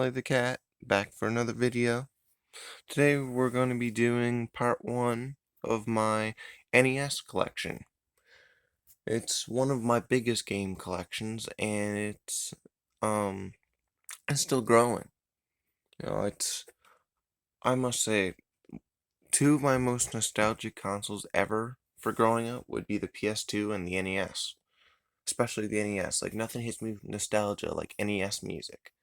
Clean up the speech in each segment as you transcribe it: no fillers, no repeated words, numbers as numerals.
Molly the Cat, back for another video. Today we're going to be doing part 1 of my NES collection. It's one of my biggest game collections, and um it's still growing. I must say, two of my most nostalgic consoles ever for growing up would be the PS2 and the NES. Especially the NES. Like, nothing hits me with nostalgia like NES music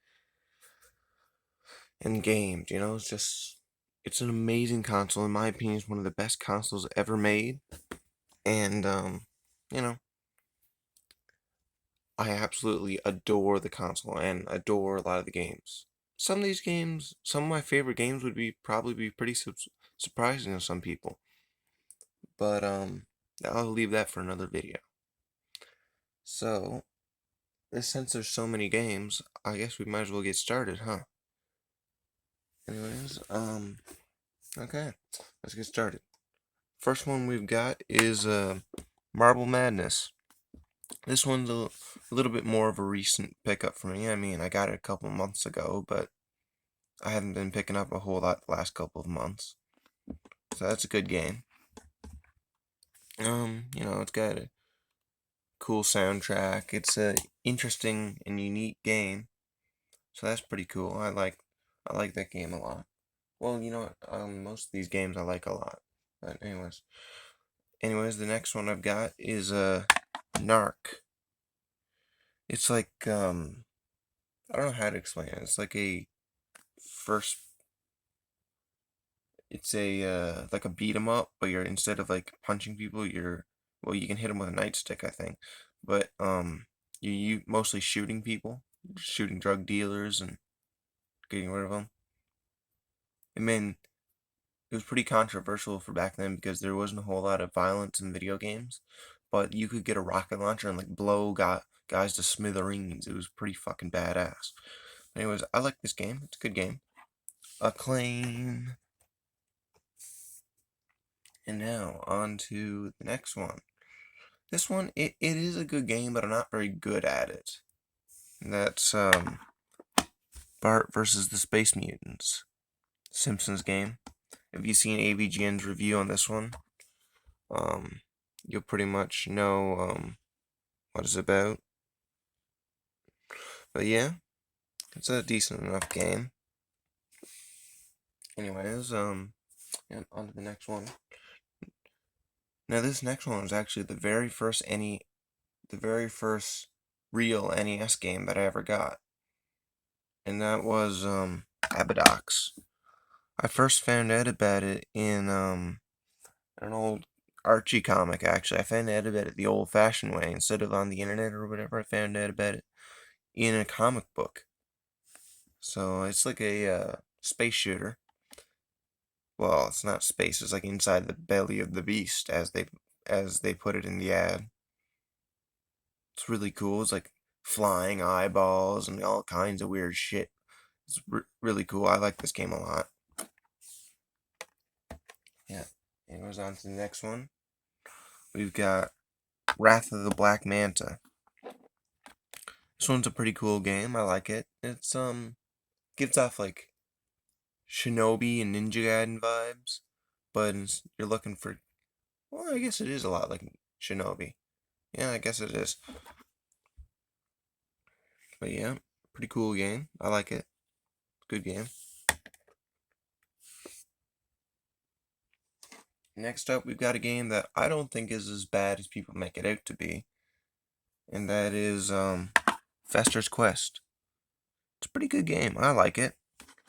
and games. It's an amazing console. In my opinion, it's one of the best consoles ever made. And you know, I absolutely adore the console and adore a lot of the games. Some of these games, some of my favorite games would probably be pretty surprising to some people. But I'll leave that for another video. So, since there's so many games, I guess we might as well get started, huh? Anyways, okay, let's get started. First one we've got is Marble Madness. This one's a little bit more of a recent pickup for me. I mean, I got it a couple months ago, but I haven't been picking up a whole lot the last couple of months. So that's a good game. It's got a cool soundtrack. It's a interesting and unique game. So that's pretty cool. I like that game a lot. Well, you know what? Most of these games I like a lot. But anyways, the next one I've got is Narc. It's like I don't know how to explain it. It's like a first it's a like a beat 'em up, but you're instead of like punching people, you can hit them with a nightstick, I think. But you mostly shooting people, shooting drug dealers and getting rid of them. I mean, it was pretty controversial for back then because there wasn't a whole lot of violence in video games, but you could get a rocket launcher and like blow guys to smithereens. It was pretty fucking badass. Anyways, I like this game. It's a good game. Acclaim. And now on to the next one. This one, it is a good game, but I'm not very good at it. And that's Bart versus the Space Mutants. Simpsons game. If you've seen AVGN's review on this one, you'll pretty much know what it's about. But yeah, it's a decent enough game. Anyways, yeah, on to the next one. Now this next one was actually the very first real NES game that I ever got. And that was Abadox. I first found out about it in an old Archie comic, actually. I found out about it the old-fashioned way. Instead of on the internet or whatever, I found out about it in a comic book. So it's like a space shooter. Well, it's not space, it's like inside the belly of the beast, as they put it in the ad. It's really cool. It's like flying eyeballs and all kinds of weird shit. It's really cool. I like this game a lot. Yeah. It goes on to the next one. We've got Wrath of the Black Manta. This one's a pretty cool game. I like it. It's gives off like Shinobi and Ninja Gaiden vibes, but you're looking for. Well, I guess it is a lot like Shinobi. Yeah, I guess it is. But yeah, pretty cool game. I like it. Good game. Next up, we've got a game that I don't think is as bad as people make it out to be, and that is Fester's Quest. It's a pretty good game. I like it.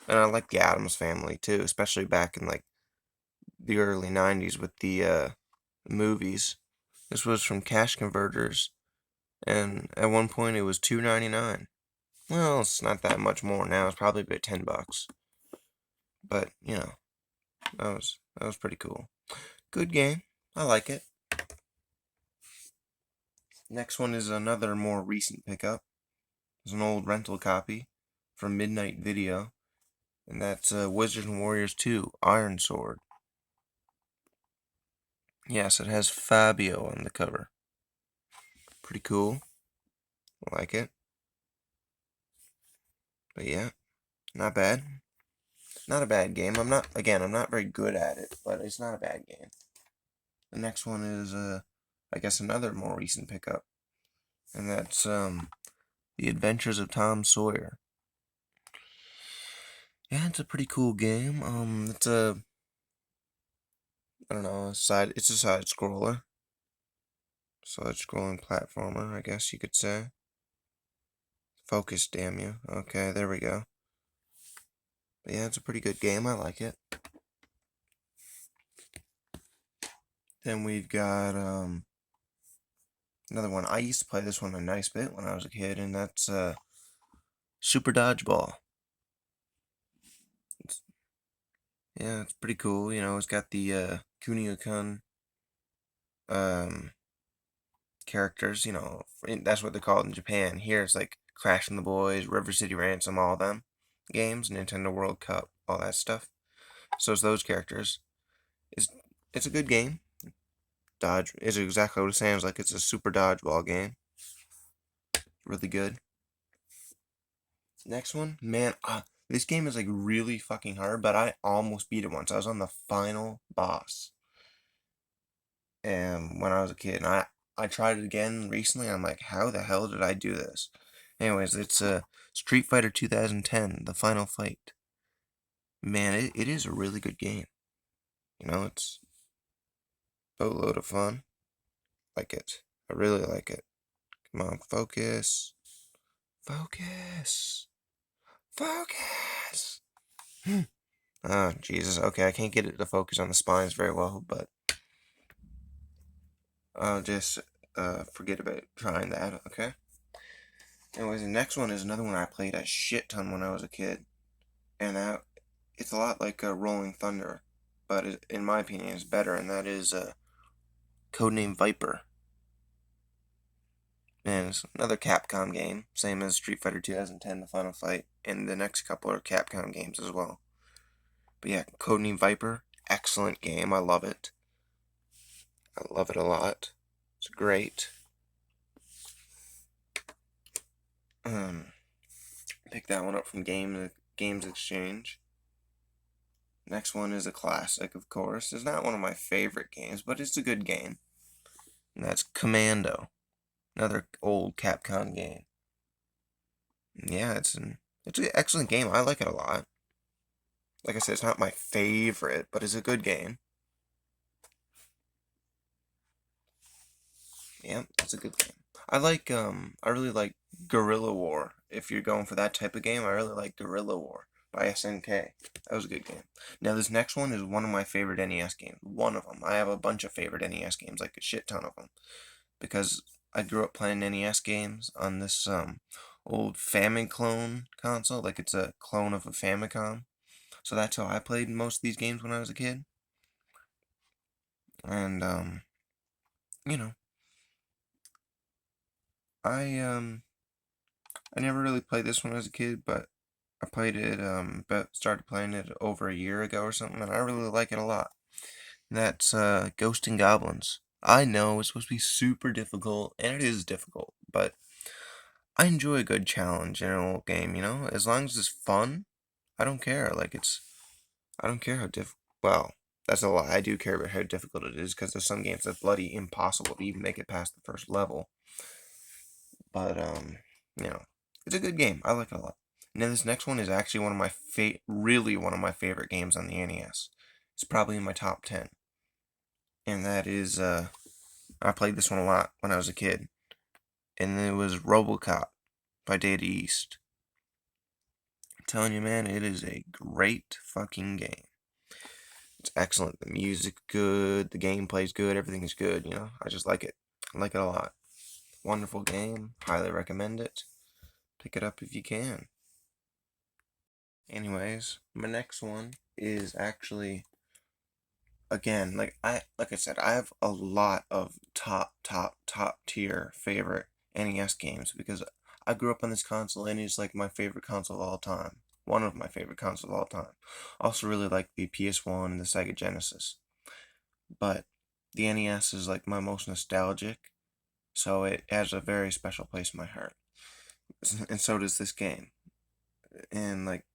And I like the Addams Family too, especially back in like the early 90s with the movies. This was from Cash Converters, and at one point it was $2.99. Well, it's not that much more now. It's probably about $10. But, that was pretty cool. Good game. I like it. Next one is another more recent pickup. It's an old rental copy from Midnight Video, and that's Wizards and Warriors 2 Iron Sword. Yes, it has Fabio on the cover. Pretty cool. I like it. But yeah, Not bad. Not a bad game. I'm not very good at it, but it's not a bad game. The next one is, I guess another more recent pickup, and that's, The Adventures of Tom Sawyer. Yeah, it's a pretty cool game. I don't know, it's a side scrolling platformer, I guess you could say. Focus, damn you. Okay, there we go. But yeah, it's a pretty good game. I like it. Then we've got another one. I used to play this one a nice bit when I was a kid, and that's Super Dodgeball. It's, yeah, it's pretty cool. You know, it's got the Kunio-kun um characters. You know, that's what they're called in Japan. Here it's like Crash and the Boys, River City Ransom, all them games, Nintendo World Cup, all that stuff. So it's those characters. It's it's a good game. Dodge is exactly what it sounds like. It's a super dodgeball game. Really good. Next one, man, this game is like really fucking hard, but I almost beat it once. I was on the final boss, and when I was a kid, and I tried it again recently. I'm like, how the hell did I do this? Anyways, it's Street Fighter 2010, the final fight. Man, it is a really good game. You know, it's a boatload of fun. Like it. I really like it. Come on, focus. Focus. Focus. Oh, Jesus. Okay, I can't get it to focus on the spines very well, but I'll just forget about trying that, okay? Anyways, the next one is another one I played a shit ton when I was a kid, and it's a lot like Rolling Thunder, but in my opinion, it's better, and that is Codename Viper. And it's another Capcom game, same as Street Fighter 2010, The Final Fight, and the next couple are Capcom games as well. But yeah, Codename Viper, excellent game. I love it. I love it a lot. It's great. Um, Pick that one up from Games Exchange. Next one is a classic, of course. It's not one of my favorite games, but it's a good game. And that's Commando, another old Capcom game. Yeah, it's an excellent game. I like it a lot. Like I said, it's not my favorite, but it's a good game. Yeah, it's a good game. I really like Guerrilla War. If you're going for that type of game, I really like Guerrilla War by SNK. That was a good game. Now this next one is one of my favorite NES games. One of them. I have a bunch of favorite NES games, like a shit ton of them, because I grew up playing NES games on this old Famiclone console. Like it's a clone of a Famicom. So that's how I played most of these games when I was a kid. And you know, I I never really played this when I was a kid, but I played it, but started playing it over a year ago or something, and I really like it a lot. And that's Ghost and Goblins. I know it's supposed to be super difficult, and it is difficult, but I enjoy a good challenge in an old game, you know? As long as it's fun, I don't care. I don't care how well, that's a lie. I do care about how difficult it is, because there's some games that's bloody impossible to even make it past the first level. But you know, it's a good game. I like it a lot. Now this next one is actually one of my really one of my favorite games on the NES. It's probably in my top 10. And that is I played this one a lot when I was a kid. And it was RoboCop by Data East. I'm telling you, man, it is a great fucking game. It's excellent. The music's good, the gameplay's good, everything is good, you know. I just like it. I like it a lot. Wonderful game. Highly recommend it. Pick it up if you can. Anyways, my next one is actually again, like I said, I have a lot of top tier favorite NES games because I grew up on this console and it's like my favorite console of all time. One of my favorite consoles of all time. Also really like the PS1 and the Sega Genesis. But the NES is like my most nostalgic, so it has a very special place in my heart. And so does this game. And like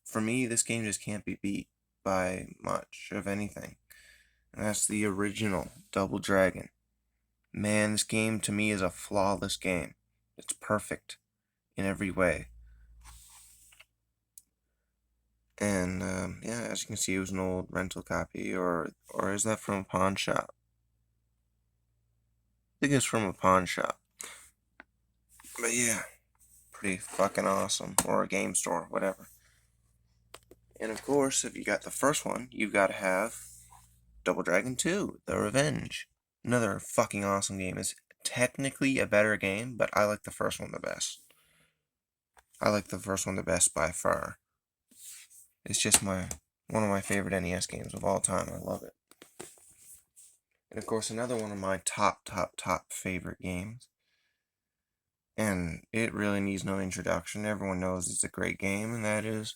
For me, this game just can't be beat by much of anything. And that's the original Double Dragon. Man, this game to me is a flawless game. It's perfect in every way. And yeah, as you can see, it was an old rental copy, or is that from a pawn shop? I think it's from a pawn shop. But yeah, pretty fucking awesome. Or a game store, whatever. And of course, if you got the first one, you've got to have Double Dragon 2, The Revenge. Another fucking awesome game. It's technically a better game, but I like the first one the best. I like the first one the best by far. It's just one of my favorite NES games of all time. I love it. And of course, another one of my top favorite games. And it really needs no introduction. Everyone knows it's a great game, and that is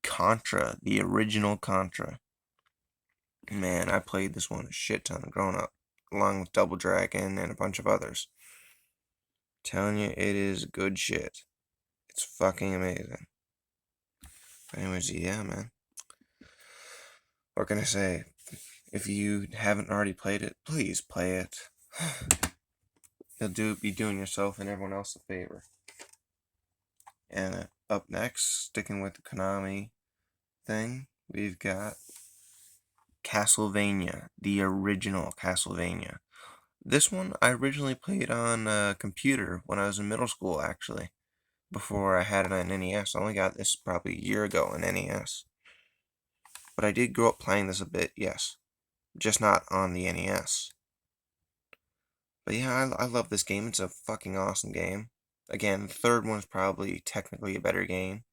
Contra, the original Contra. Man, I played this one a shit ton growing up, along with Double Dragon and a bunch of others. Telling you, it is good shit. It's fucking amazing. Anyways, yeah, man. What can I say? If you haven't already played it, please play it. You'll be doing yourself and everyone else a favor. And up next, sticking with the Konami thing, we've got Castlevania, the original Castlevania. This one I originally played on a computer when I was in middle school, actually, before I had it on NES. I only got this probably a year ago on NES. But I did grow up playing this a bit, yes. Just not on the NES. But yeah, I love this game. It's a fucking awesome game. Again, the third one's probably technically a better game.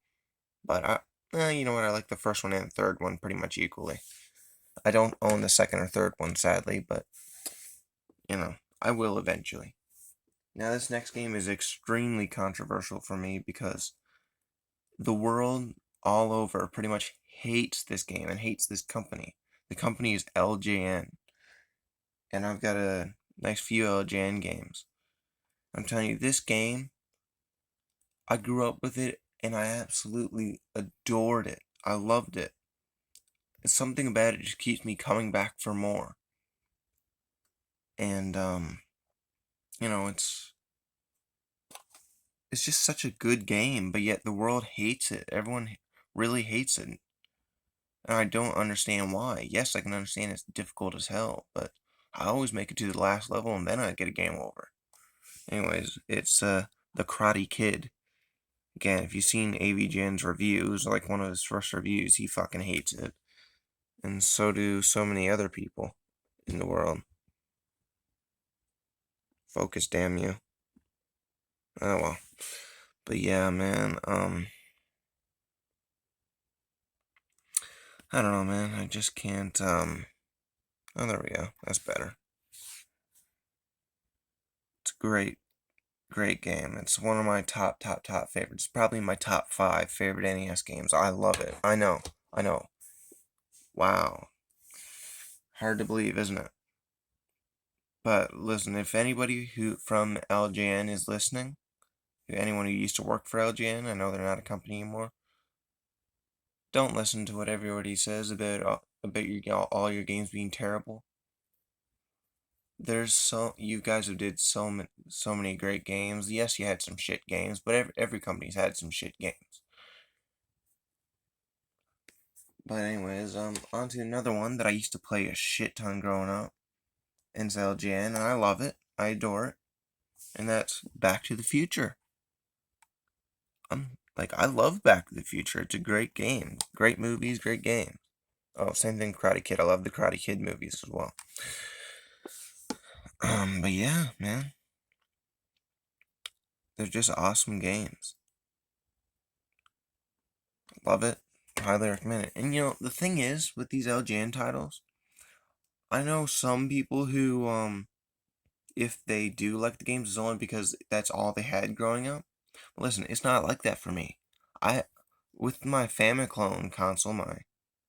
But you know what? I like the first one and the third one pretty much equally. I don't own the second or third one, sadly, but, you know, I will eventually. Now, this next game is extremely controversial for me because the world all over pretty much hates this game and hates this company. The company is LJN, and I've got a nice few LJN games. I'm telling you, this game, I grew up with it and I absolutely adored it. I loved it. It's something about it just keeps me coming back for more. And you know, it's just such a good game, but yet the world hates it. Everyone really hates it. And I don't understand why. Yes, I can understand it's difficult as hell, but I always make it to the last level and then I get a game over. Anyways, it's The Karate Kid. Again, if you've seen AVGN's reviews, like one of his first reviews, he fucking hates it. And so do so many other people in the world. Focus, damn you. Oh well. But yeah, man, I don't know, man. I just can't, oh, there we go. That's better. It's a great game. It's one of my top favorites. Probably my top 5 favorite NES games. I love it. I know. Wow. Hard to believe, isn't it? But listen, if anybody who from LJN is listening, anyone who used to work for LJN, I know they're not a company anymore. Don't listen to what everybody says about all your games being terrible. You guys have did so many great games. Yes, you had some shit games, but every company's had some shit games. But anyways, on to another one that I used to play a shit ton growing up. It's LGN, and I love it. I adore it. And that's Back to the Future. I love Back to the Future. It's a great game. Great movies, great games. Oh, same thing, Karate Kid. I love the Karate Kid movies as well. But yeah, man. They're just awesome games. Love it. Highly recommend it. And you know, the thing is, with these LGN titles, I know some people who, if they do like the games, it's only because that's all they had growing up. But listen, it's not like that for me. I, with my Famiclone console, my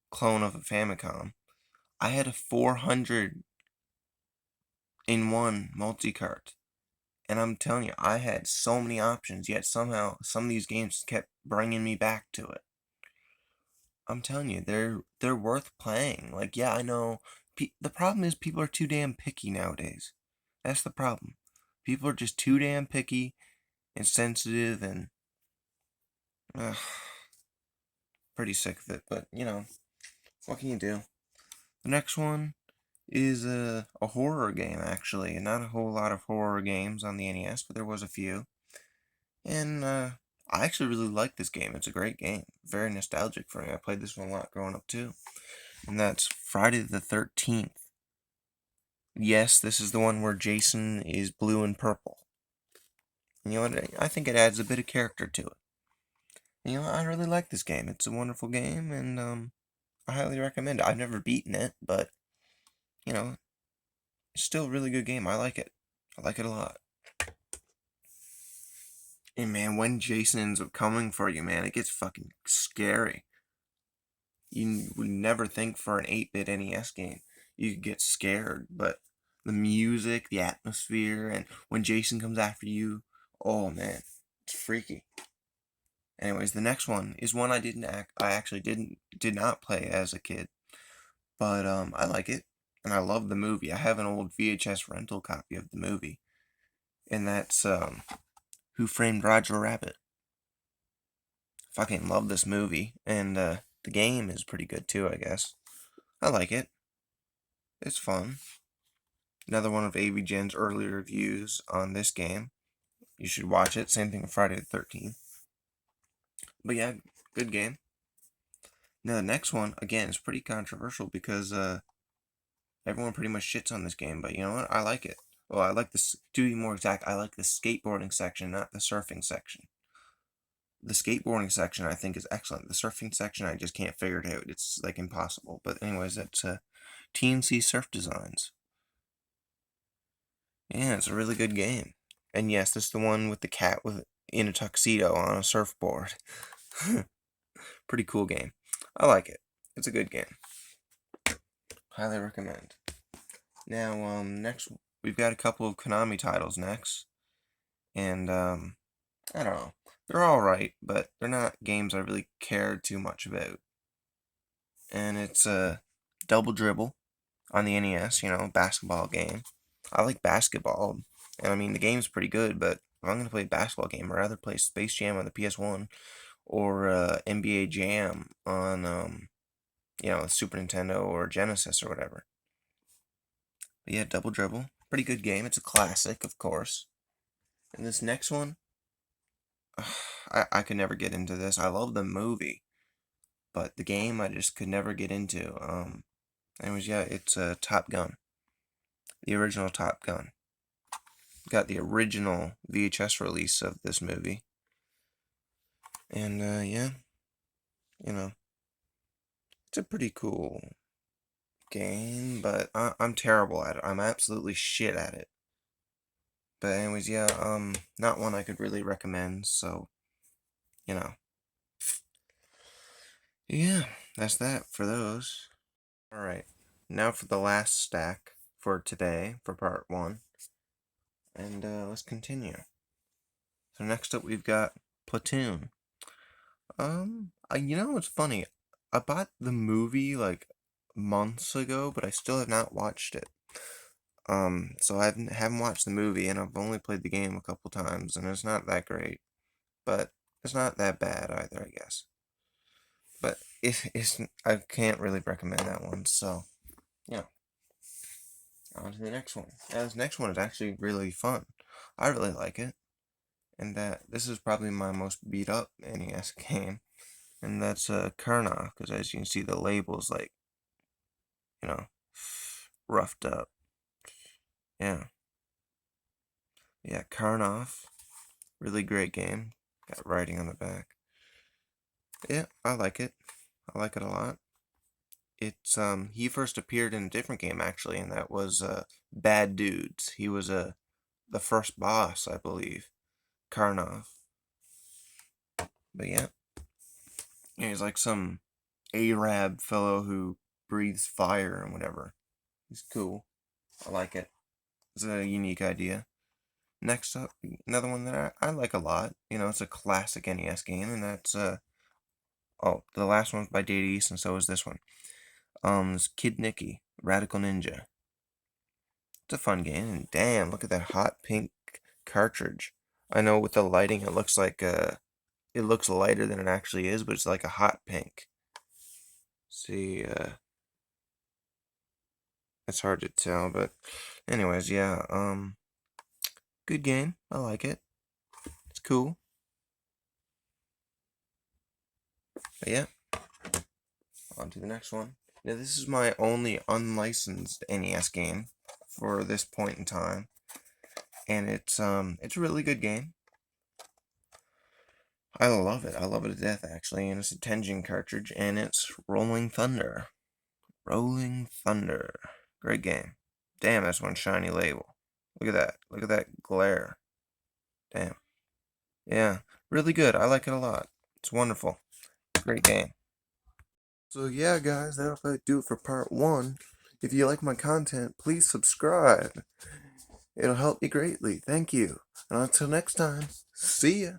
clone of a Famicom, I had a 400 in one multi-cart. And I'm telling you, I had so many options, yet somehow some of these games kept bringing me back to it. I'm telling you, they're worth playing. Like, yeah, I know. The problem is people are too damn picky nowadays. That's the problem. People are just too damn picky and sensitive, and ugh, pretty sick of it. But what can you do? The next one is a horror game, actually. Not a whole lot of horror games on the NES, but there was a few. And I actually really like this game. It's a great game. Very nostalgic for me. I played this one a lot growing up too. And that's Friday the 13th. Yes, this is the one where Jason is blue and purple. And you know what? I think it adds a bit of character to it. I really like this game. It's a wonderful game, and I highly recommend it. I've never beaten it, but you know, it's still a really good game. I like it. I like it a lot. And man, when Jason ends up coming for you, man, it gets fucking scary. You would never think for an 8-bit NES game you could get scared, but the music, the atmosphere, and when Jason comes after you, oh man, it's freaky. Anyways, the next one is one I actually did not play as a kid, but I like it and I love the movie. I have an old VHS rental copy of the movie, and that's Who Framed Roger Rabbit. Fucking love this movie, and the game is pretty good too, I guess. I like it. It's fun. Another one of AVGen's early reviews on this game. You should watch it. Same thing with Friday the 13th. But yeah, good game. Now the next one, again, is pretty controversial because everyone pretty much shits on this game, but you know what? I like it. Well, I like this, to be more exact, I like the skateboarding section, not the surfing section. The skateboarding section I think is excellent. The surfing section I just can't figure it out. It's like impossible. But anyways, that's TNC Surf Designs. Yeah, it's a really good game. And yes, this is the one with the cat with in a tuxedo on a surfboard. Pretty cool game. I like it. It's a good game. Highly recommend. Now, next we've got a couple of Konami titles next, and I don't know. They're all right, but they're not games I really cared too much about. And it's Double Dribble on the NES, basketball game. I like basketball, and I mean the game's pretty good, but if I'm gonna play a basketball game, I'd rather play Space Jam on the PS1 or NBA Jam on Super Nintendo or Genesis or whatever. But yeah, Double Dribble, pretty good game. It's a classic, of course. And this next one, I could never get into this. I love the movie, but the game I just could never get into. Anyways, yeah, it's Top Gun, the original Top Gun. Got the original VHS release of this movie, and yeah, you know, it's a pretty cool game, but I'm terrible at it. I'm absolutely shit at it. But anyways, yeah, not one I could really recommend. So, you know, yeah, that's that for those. All right, now for the last stack for today for part one, and let's continue. So next up we've got Platoon. It's funny. I bought the movie like months ago, but I still have not watched it. So I haven't watched the movie, and I've only played the game a couple times, and it's not that great, but it's not that bad either, I guess. But I can't really recommend that one. So yeah, on to the next one. Now, this next one is actually really fun. I really like it, and that this is probably my most beat up NES game, and that's Karnoff, because as you can see, the label's like you know roughed up. Yeah, yeah, Karnoff, really great game. Got writing on the back. Yeah, I like it. I like it a lot. It's he first appeared in a different game actually, and that was Bad Dudes. He was the first boss, I believe. Karnov. But yeah, he's like some Arab fellow who breathes fire and whatever. He's cool. I like it. It's a unique idea. Next up, another one that I like a lot. It's a classic NES game, and that's Oh, the last one's by Data East, and so is this one. It's Kid Nicky, Radical Ninja. It's a fun game, and damn, look at that hot pink cartridge. I know with the lighting it looks like it looks lighter than it actually is, but it's like a hot pink. See, it's hard to tell, but anyways, yeah, good game. I like it. It's cool. But yeah, on to the next one. Now this is my only unlicensed NES game for this point in time, and it's a really good game. I love it. I love it to death actually, and it's a Tenjin cartridge, and it's Rolling Thunder. Rolling Thunder. Great game. Damn, that's one shiny label. Look at that. Look at that glare. Damn. Yeah, really good. I like it a lot. It's wonderful. Great game. So yeah, guys, that'll do it for part one. If you like my content, please subscribe. It'll help me greatly. Thank you. And until next time, see ya.